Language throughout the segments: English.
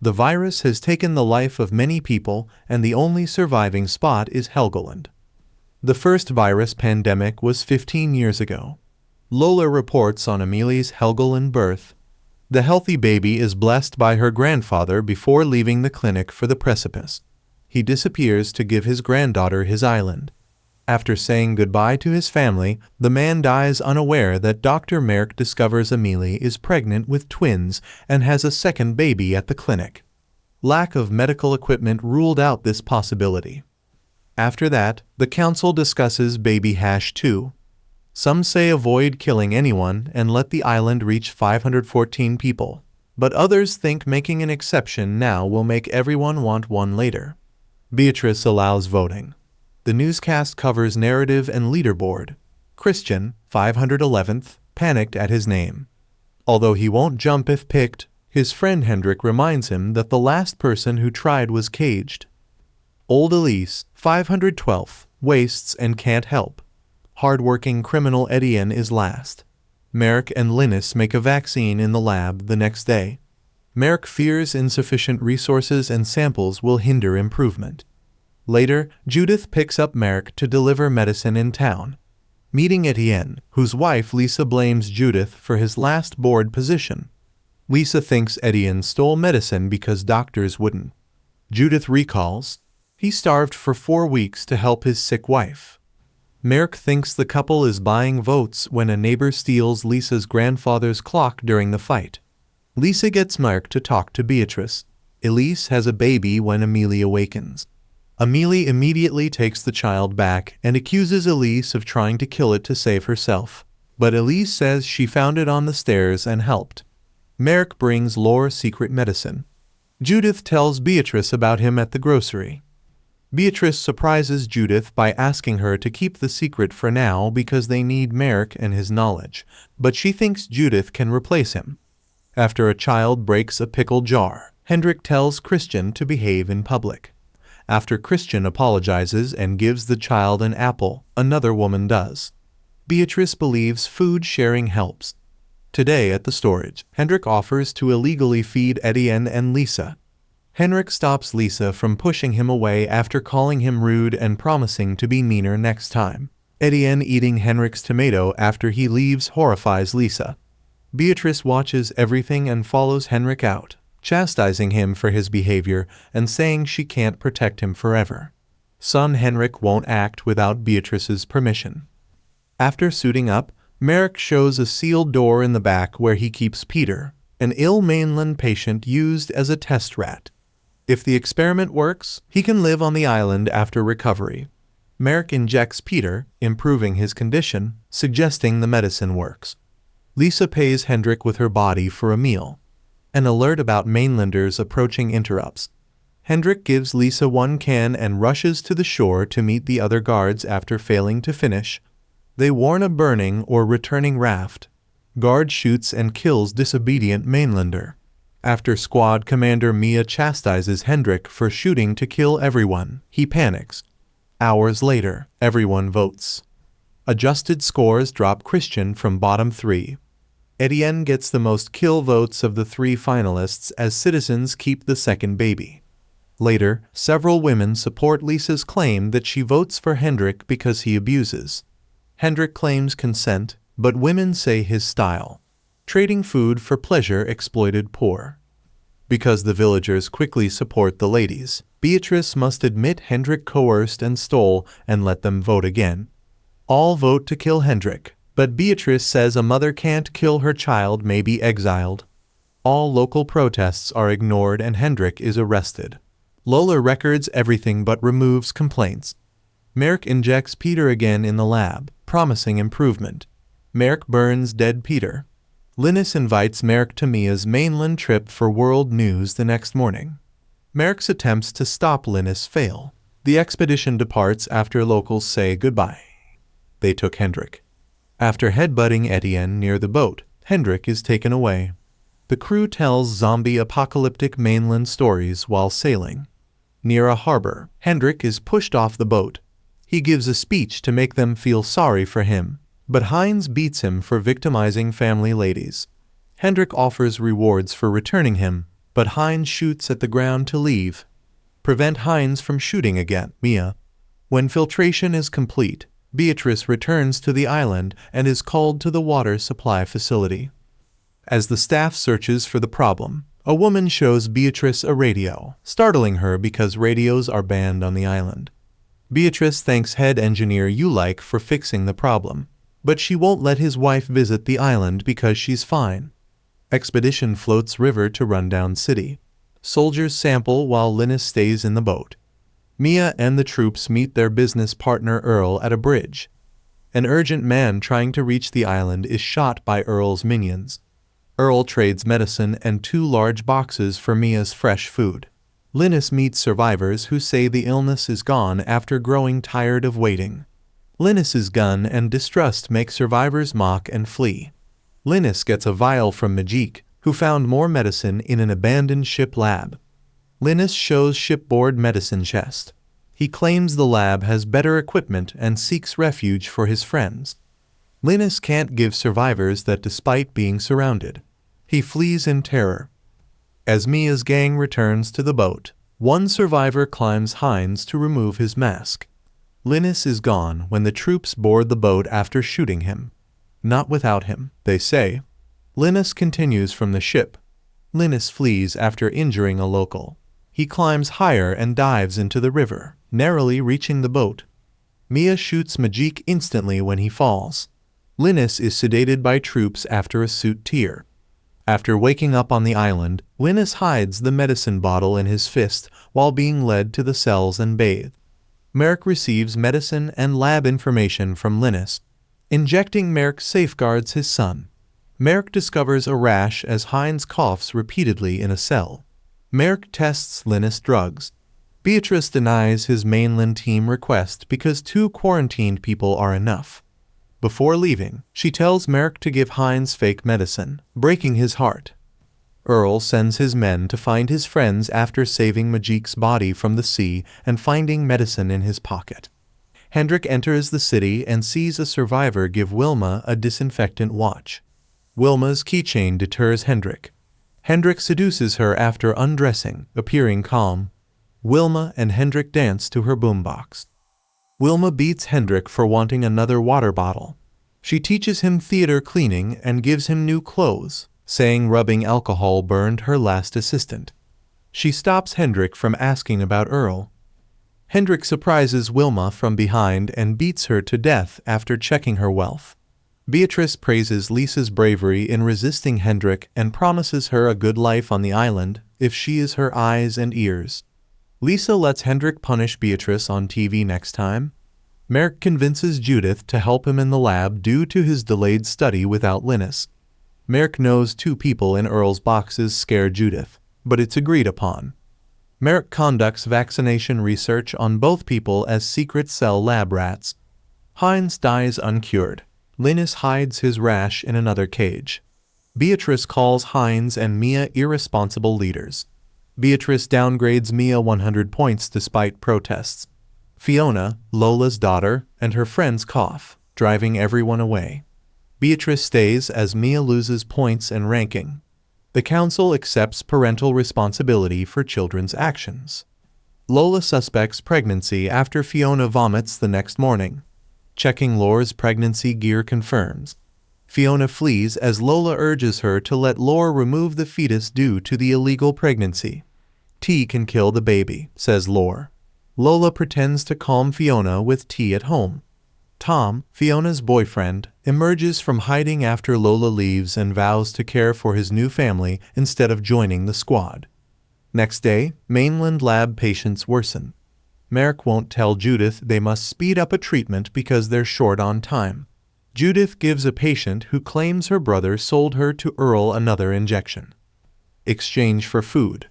The virus has taken the life of many people, and the only surviving spot is Helgoland. The first virus pandemic was 15 years ago. Lola reports on Amelia's Helgoland birth. The healthy baby is blessed by her grandfather before leaving the clinic for the precipice. He disappears to give his granddaughter his island. After saying goodbye to his family, the man dies unaware that Dr. Merck discovers Amelie is pregnant with twins and has a second baby at the clinic. Lack of medical equipment ruled out this possibility. After that, the council discusses baby #2. Some say avoid killing anyone and let the island reach 514 people, but others think making an exception now will make everyone want one later. Beatrice allows voting. The newscast covers narrative and leaderboard. Christian, 511th, panicked at his name. Although he won't jump if picked, his friend Hendrik reminds him that the last person who tried was caged. Old Elise, 512th, wastes and can't help. Hard-working criminal Etienne is last. Merrick and Linus make a vaccine in the lab the next day. Merrick fears insufficient resources and samples will hinder improvement. Later, Judith picks up Merrick to deliver medicine in town. Meeting Etienne, whose wife Lisa blames Judith for his last board position. Lisa thinks Etienne stole medicine because doctors wouldn't. Judith recalls, he starved for 4 weeks to help his sick wife. Merrick thinks the couple is buying votes when a neighbor steals Lisa's grandfather's clock during the fight. Lisa gets Merrick to talk to Beatrice. Elise has a baby when Amelie awakens. Amelie immediately takes the child back and accuses Elise of trying to kill it to save herself. But Elise says she found it on the stairs and helped. Merrick brings Laura secret medicine. Judith tells Beatrice about him at the grocery. Beatrice surprises Judith by asking her to keep the secret for now because they need Merrick and his knowledge, but she thinks Judith can replace him. After a child breaks a pickle jar, Hendrik tells Christian to behave in public. After Christian apologizes and gives the child an apple, another woman does. Beatrice believes food sharing helps. Today at the storage, Hendrik offers to illegally feed Etienne and Lisa. Henrik stops Lisa from pushing him away after calling him rude and promising to be meaner next time. Etienne eating Henrik's tomato after he leaves horrifies Lisa. Beatrice watches everything and follows Henrik out, chastising him for his behavior and saying she can't protect him forever. Son Henrik won't act without Beatrice's permission. After suiting up, Merrick shows a sealed door in the back where he keeps Peter, an ill mainland patient used as a test rat. If the experiment works, he can live on the island after recovery. Merrick injects Peter, improving his condition, suggesting the medicine works. Lisa pays Hendrik with her body for a meal. An alert about mainlanders approaching interrupts. Hendrik gives Lisa 1 can and rushes to the shore to meet the other guards after failing to finish. They warn a burning or returning raft. Guard shoots and kills disobedient mainlander. After squad commander Mia chastises Hendrik for shooting to kill everyone, he panics. Hours later, everyone votes. Adjusted scores drop Christian from bottom 3. Etienne gets the most kill votes of the 3 finalists as citizens keep the second baby. Later, several women support Lisa's claim that she votes for Hendrik because he abuses. Hendrik claims consent, but women say his style. Trading food for pleasure exploited poor. Because the villagers quickly support the ladies, Beatrice must admit Hendrik coerced and stole and let them vote again. All vote to kill Hendrik, but Beatrice says a mother can't kill her child may be exiled. All local protests are ignored and Hendrik is arrested. Lola records everything but removes complaints. Merrick injects Peter again in the lab, promising improvement. Merrick burns dead Peter. Linus invites Merrick to Mia's mainland trip for world news the next morning. Merrick's attempts to stop Linus fail. The expedition departs after locals say goodbye. They took Hendrik. After headbutting Etienne near the boat, Hendrik is taken away. The crew tells zombie apocalyptic mainland stories while sailing. Near a harbor, Hendrik is pushed off the boat. He gives a speech to make them feel sorry for him, but Heinz beats him for victimizing family ladies. Hendrik offers rewards for returning him, but Hines shoots at the ground to leave. Prevent Hines from shooting again, Mia. When filtration is complete, Beatrice returns to the island and is called to the water supply facility. As the staff searches for the problem, a woman shows Beatrice a radio, startling her because radios are banned on the island. Beatrice thanks head engineer Ulike for fixing the problem, but she won't let his wife visit the island because she's fine. Expedition floats river to rundown city. Soldiers sample while Linus stays in the boat. Mia and the troops meet their business partner Earl at a bridge. An urgent man trying to reach the island is shot by Earl's minions. Earl trades medicine and 2 large boxes for Mia's fresh food. Linus meets survivors who say the illness is gone after growing tired of waiting. Linus's gun and distrust make survivors mock and flee. Linus gets a vial from Majik, who found more medicine in an abandoned ship lab. Linus shows shipboard medicine chest. He claims the lab has better equipment and seeks refuge for his friends. Linus can't give survivors that despite being surrounded. He flees in terror. As Mia's gang returns to the boat, one survivor climbs Hines to remove his mask. Linus is gone when the troops board the boat after shooting him. Not without him, they say. Linus continues from the ship. Linus flees after injuring a local. He climbs higher and dives into the river, narrowly reaching the boat. Mia shoots Majik instantly when he falls. Linus is sedated by troops after a suit tear. After waking up on the island, Linus hides the medicine bottle in his fist while being led to the cells and bathed. Merrick receives medicine and lab information from Linus. Injecting Merrick safeguards his son. Merrick discovers a rash as Hines coughs repeatedly in a cell. Merrick tests Linus drugs. Beatrice denies his mainland team request because 2 quarantined people are enough. Before leaving, she tells Merrick to give Hines fake medicine, breaking his heart. Earl sends his men to find his friends after saving Majik's body from the sea and finding medicine in his pocket. Hendrik enters the city and sees a survivor give Wilma a disinfectant watch. Wilma's keychain deters Hendrik. Hendrik seduces her after undressing, appearing calm. Wilma and Hendrik dance to her boombox. Wilma beats Hendrik for wanting another water bottle. She teaches him theater cleaning and gives him new clothes, saying rubbing alcohol burned her last assistant. She stops Hendrik from asking about Earl. Hendrik surprises Wilma from behind and beats her to death after checking her wealth. Beatrice praises Lisa's bravery in resisting Hendrik and promises her a good life on the island if she is her eyes and ears. Lisa lets Hendrik punish Beatrice on TV next time. Merrick convinces Judith to help him in the lab due to his delayed study without Linus. Merrick knows 2 people in Earl's boxes scare Judith, but it's agreed upon. Merrick conducts vaccination research on both people as secret cell lab rats. Hines dies uncured. Linus hides his rash in another cage. Beatrice calls Hines and Mia irresponsible leaders. Beatrice downgrades Mia 100 points despite protests. Fiona, Lola's daughter, and her friends cough, driving everyone away. Beatrice stays as Mia loses points and ranking. The council accepts parental responsibility for children's actions. Lola suspects pregnancy after Fiona vomits the next morning. Checking Lore's pregnancy gear confirms. Fiona flees as Lola urges her to let Lore remove the fetus due to the illegal pregnancy. Tea can kill the baby, says Lore. Lola pretends to calm Fiona with tea at home. Tom, Fiona's boyfriend, emerges from hiding after Lola leaves and vows to care for his new family instead of joining the squad. Next day, mainland lab patients worsen. Merrick won't tell Judith they must speed up a treatment because they're short on time. Judith gives a patient who claims her brother sold her to Earl another injection. Exchange for food.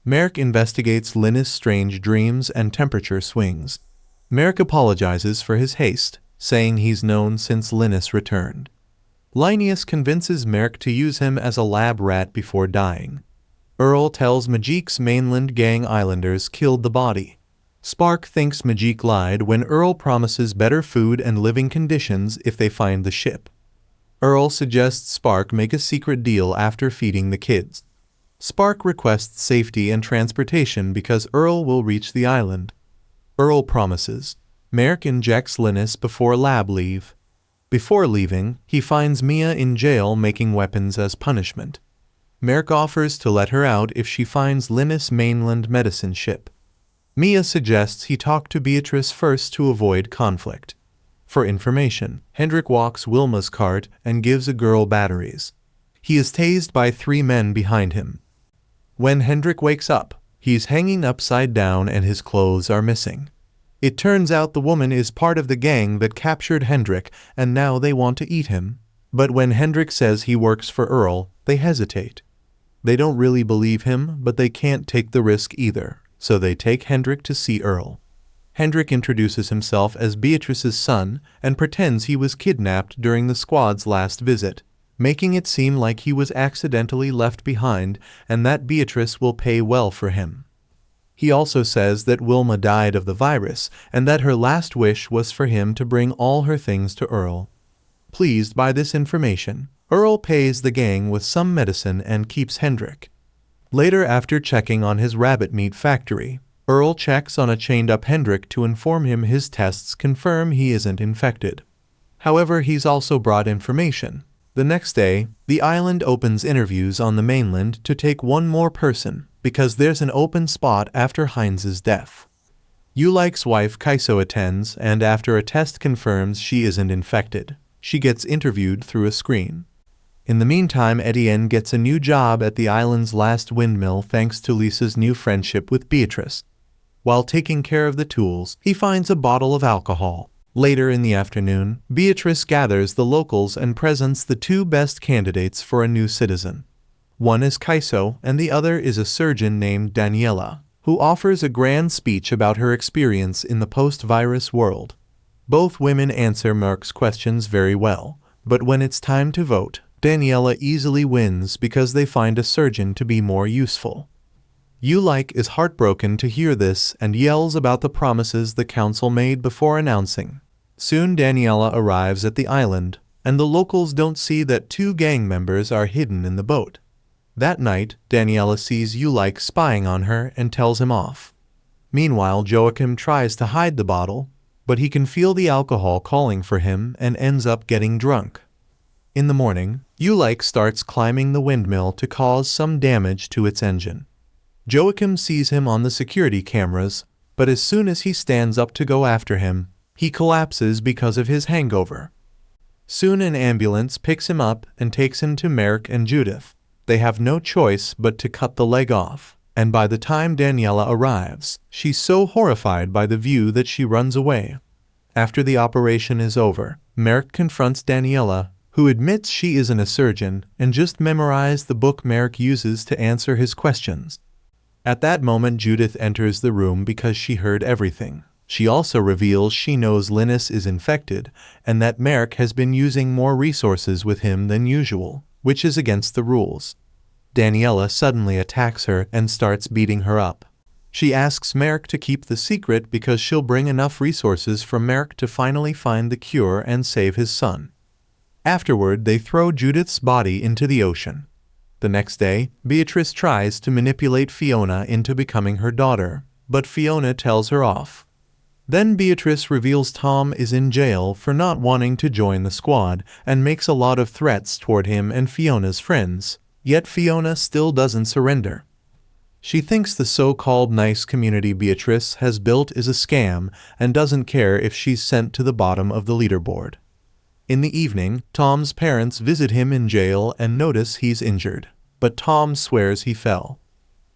Merrick investigates Linus' strange dreams and temperature swings. Merrick apologizes for his haste, saying he's known since Linus returned. Linus convinces Merrick to use him as a lab rat before dying. Earl tells Majik's mainland gang islanders killed the body. Spark thinks Majik lied when Earl promises better food and living conditions if they find the ship. Earl suggests Spark make a secret deal after feeding the kids. Spark requests safety and transportation because Earl will reach the island. Earl promises. Merrick injects Linus before lab leave. Before leaving, he finds Mia in jail making weapons as punishment. Merrick offers to let her out if she finds Linus' mainland medicine ship. Mia suggests he talk to Beatrice first to avoid conflict. For information, Hendrik walks Wilma's cart and gives a girl batteries. He is tased by 3 men behind him. When Hendrik wakes up, he's hanging upside down and his clothes are missing. It turns out the woman is part of the gang that captured Hendrik and now they want to eat him. But when Hendrik says he works for Earl, they hesitate. They don't really believe him, but they can't take the risk either, so they take Hendrik to see Earl. Hendrik introduces himself as Beatrice's son and pretends he was kidnapped during the squad's last visit, making it seem like he was accidentally left behind and that Beatrice will pay well for him. He also says that Wilma died of the virus and that her last wish was for him to bring all her things to Earl. Pleased by this information, Earl pays the gang with some medicine and keeps Hendrik. Later, after checking on his rabbit meat factory, Earl checks on a chained-up Hendrik to inform him his tests confirm he isn't infected. However, he's also brought information. The next day, the island opens interviews on the mainland to take one more person, because there's an open spot after Heinz's death. Ulike's wife Kaiso attends, and after a test confirms she isn't infected, she gets interviewed through a screen. In the meantime, Etienne gets a new job at the island's last windmill thanks to Lisa's new friendship with Beatrice. While taking care of the tools, he finds a bottle of alcohol. Later in the afternoon, Beatrice gathers the locals and presents the 2 best candidates for a new citizen. One is Kaiso and the other is a surgeon named Daniela, who offers a grand speech about her experience in the post-virus world. Both women answer Merck's questions very well, but when it's time to vote, Daniela easily wins because they find a surgeon to be more useful. Ulike is heartbroken to hear this and yells about the promises the council made before announcing. Soon Daniela arrives at the island, and the locals don't see that 2 gang members are hidden in the boat. That night, Daniela sees Ulike spying on her and tells him off. Meanwhile, Joachim tries to hide the bottle, but he can feel the alcohol calling for him and ends up getting drunk. In the morning, Ulike starts climbing the windmill to cause some damage to its engine. Joachim sees him on the security cameras, but as soon as he stands up to go after him, he collapses because of his hangover. Soon an ambulance picks him up and takes him to Merrick and Judith. They have no choice but to cut the leg off, and by the time Daniela arrives, she's so horrified by the view that she runs away. After the operation is over, Merrick confronts Daniela, who admits she isn't a surgeon and just memorized the book Merrick uses to answer his questions. At that moment, Judith enters the room because she heard everything. She also reveals she knows Linus is infected and that Merrick has been using more resources with him than usual, which is against the rules. Daniela suddenly attacks her and starts beating her up. She asks Merrick to keep the secret because she'll bring enough resources from Merrick to finally find the cure and save his son. Afterward, they throw Judith's body into the ocean. The next day, Beatrice tries to manipulate Fiona into becoming her daughter, but Fiona tells her off. Then Beatrice reveals Tom is in jail for not wanting to join the squad and makes a lot of threats toward him and Fiona's friends, yet Fiona still doesn't surrender. She thinks the so-called nice community Beatrice has built is a scam and doesn't care if she's sent to the bottom of the leaderboard. In the evening, Tom's parents visit him in jail and notice he's injured, but Tom swears he fell.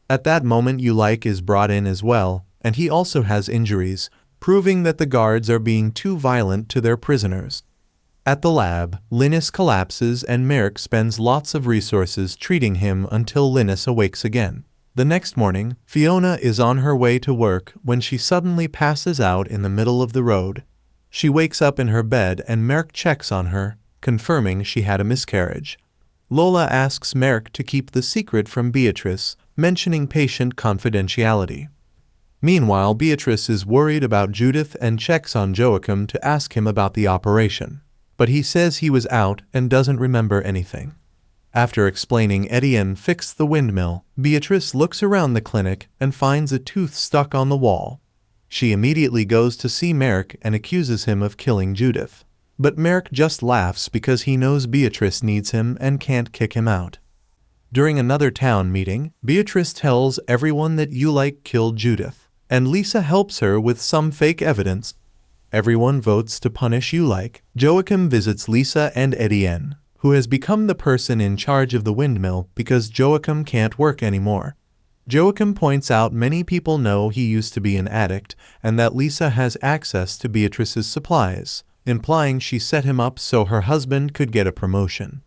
At that moment, Ulike is brought in as well, and he also has injuries, proving that the guards are being too violent to their prisoners. At the lab, Linus collapses and Merrick spends lots of resources treating him until Linus awakes again. The next morning, Fiona is on her way to work when she suddenly passes out in the middle of the road. She wakes up in her bed and Merrick checks on her, confirming she had a miscarriage. Lola asks Merrick to keep the secret from Beatrice, mentioning patient confidentiality. Meanwhile, Beatrice is worried about Judith and checks on Joachim to ask him about the operation, but he says he was out and doesn't remember anything. After explaining Etienne fixed the windmill, Beatrice looks around the clinic and finds a tooth stuck on the wall. She immediately goes to see Merrick and accuses him of killing Judith. But Merrick just laughs because he knows Beatrice needs him and can't kick him out. During another town meeting, Beatrice tells everyone that Ulike killed Judith, and Lisa helps her with some fake evidence. Everyone votes to punish Ulike. Joachim visits Lisa and Etienne, who has become the person in charge of the windmill because Joachim can't work anymore. Joachim points out many people know he used to be an addict and that Lisa has access to Beatrice's supplies, implying she set him up so her husband could get a promotion.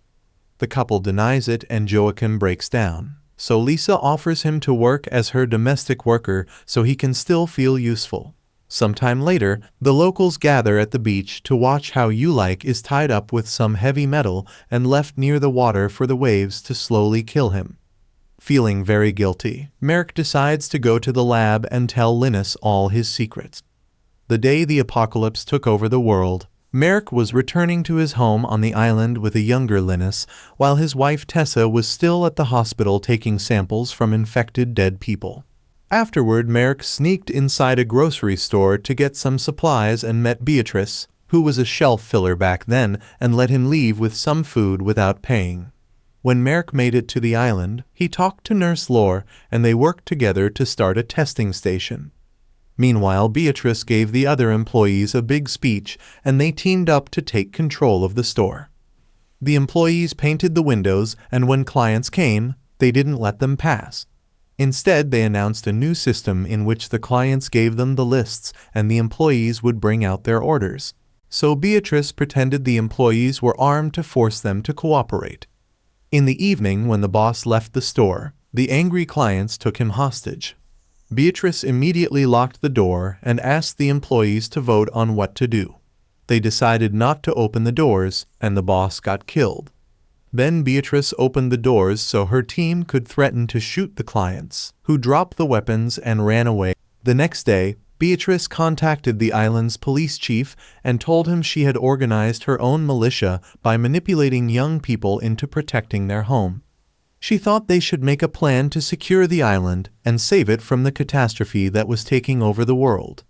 The couple denies it and Joachim breaks down, so Lisa offers him to work as her domestic worker so he can still feel useful. Sometime later, the locals gather at the beach to watch how Ulike is tied up with some heavy metal and left near the water for the waves to slowly kill him. Feeling very guilty, Merrick decides to go to the lab and tell Linus all his secrets. The day the apocalypse took over the world, Merrick was returning to his home on the island with a younger Linus, while his wife Tessa was still at the hospital taking samples from infected dead people. Afterward, Merrick sneaked inside a grocery store to get some supplies and met Beatrice, who was a shelf filler back then, and let him leave with some food without paying. When Merrick made it to the island, he talked to Nurse Laure, and they worked together to start a testing station. Meanwhile, Beatrice gave the other employees a big speech, and they teamed up to take control of the store. The employees painted the windows, and when clients came, they didn't let them pass. Instead, they announced a new system in which the clients gave them the lists and the employees would bring out their orders. So Beatrice pretended the employees were armed to force them to cooperate. In the evening, when the boss left the store, the angry clients took him hostage. Beatrice immediately locked the door and asked the employees to vote on what to do. They decided not to open the doors, and the boss got killed. Then Beatrice opened the doors so her team could threaten to shoot the clients, who dropped the weapons and ran away. The next day, Beatrice contacted the island's police chief and told him she had organized her own militia by manipulating young people into protecting their home. She thought they should make a plan to secure the island and save it from the catastrophe that was taking over the world.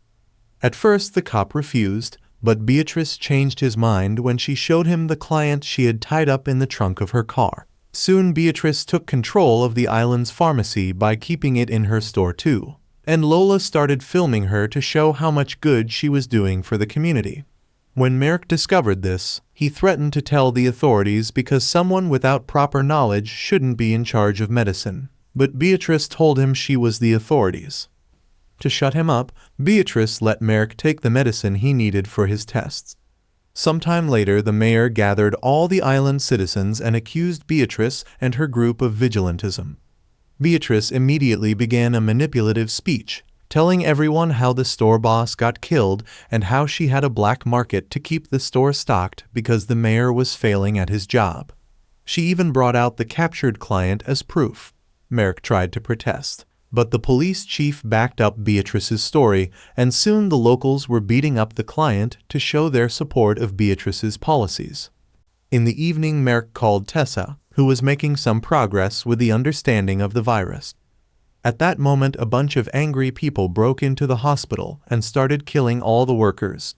At first, the cop refused, but Beatrice changed his mind when she showed him the client she had tied up in the trunk of her car. Soon, Beatrice took control of the island's pharmacy by keeping it in her store too, and Lola started filming her to show how much good she was doing for the community. When Merrick discovered this, he threatened to tell the authorities because someone without proper knowledge shouldn't be in charge of medicine, but Beatrice told him she was the authorities. To shut him up, Beatrice let Merrick take the medicine he needed for his tests. Sometime later, the mayor gathered all the island citizens and accused Beatrice and her group of vigilantism. Beatrice immediately began a manipulative speech, telling everyone how the store boss got killed and how she had a black market to keep the store stocked because the mayor was failing at his job. She even brought out the captured client as proof. Merrick tried to protest, but the police chief backed up Beatrice's story, and soon the locals were beating up the client to show their support of Beatrice's policies. In the evening, Merrick called Tessa, who was making some progress with the understanding of the virus. At that moment, a bunch of angry people broke into the hospital and started killing all the workers.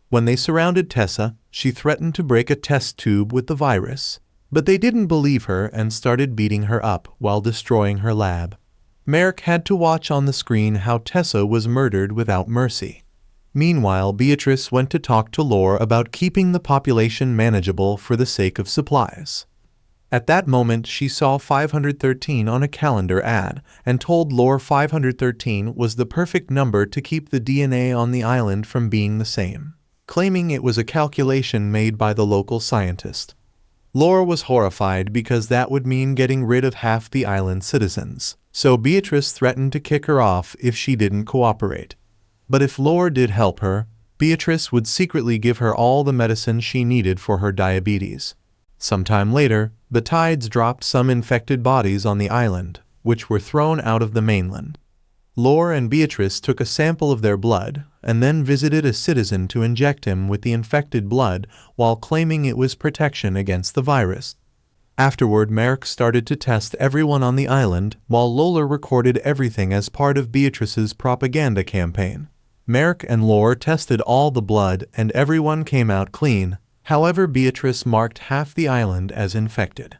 When they surrounded Tessa, she threatened to break a test tube with the virus, but they didn't believe her and started beating her up while destroying her lab. Merrick had to watch on the screen how Tessa was murdered without mercy. Meanwhile, Beatrice went to talk to Laure about keeping the population manageable for the sake of supplies. At that moment, she saw 513 on a calendar ad and told Laure 513 was the perfect number to keep the DNA on the island from being the same, claiming it was a calculation made by the local scientist. Laure was horrified because that would mean getting rid of half the island's citizens, so Beatrice threatened to kick her off if she didn't cooperate. But if Laure did help her, Beatrice would secretly give her all the medicine she needed for her diabetes. Sometime later, the tides dropped some infected bodies on the island, which were thrown out of the mainland. Laure and Beatrice took a sample of their blood and then visited a citizen to inject him with the infected blood while claiming it was protection against the virus. Afterward, Merrick started to test everyone on the island, while Lola recorded everything as part of Beatrice's propaganda campaign. Merrick and Lore tested all the blood and everyone came out clean. However, Beatrice marked half the island as infected.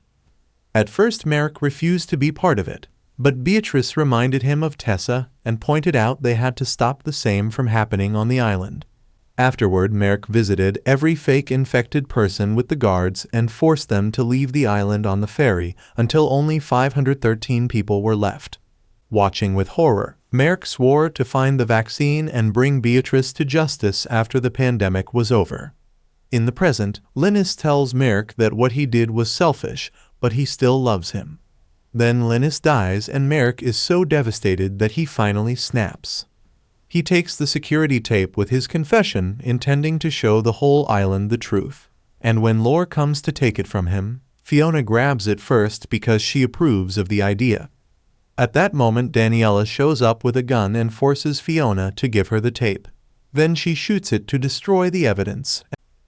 At first, Merrick refused to be part of it, but Beatrice reminded him of Tessa and pointed out they had to stop the same from happening on the island. Afterward, Merrick visited every fake infected person with the guards and forced them to leave the island on the ferry until only 513 people were left. Watching with horror, Merrick swore to find the vaccine and bring Beatrice to justice after the pandemic was over. In the present, Linus tells Merrick that what he did was selfish, but he still loves him. Then Linus dies and Merrick is so devastated that he finally snaps. He takes the security tape with his confession, intending to show the whole island the truth. And when Lore comes to take it from him, Fiona grabs it first because she approves of the idea. At that moment, Daniela shows up with a gun and forces Fiona to give her the tape. Then she shoots it to destroy the evidence.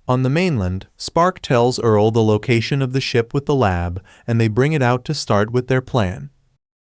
On the mainland, Spark tells Earl the location of the ship with the lab, and they bring it out to start with their plan.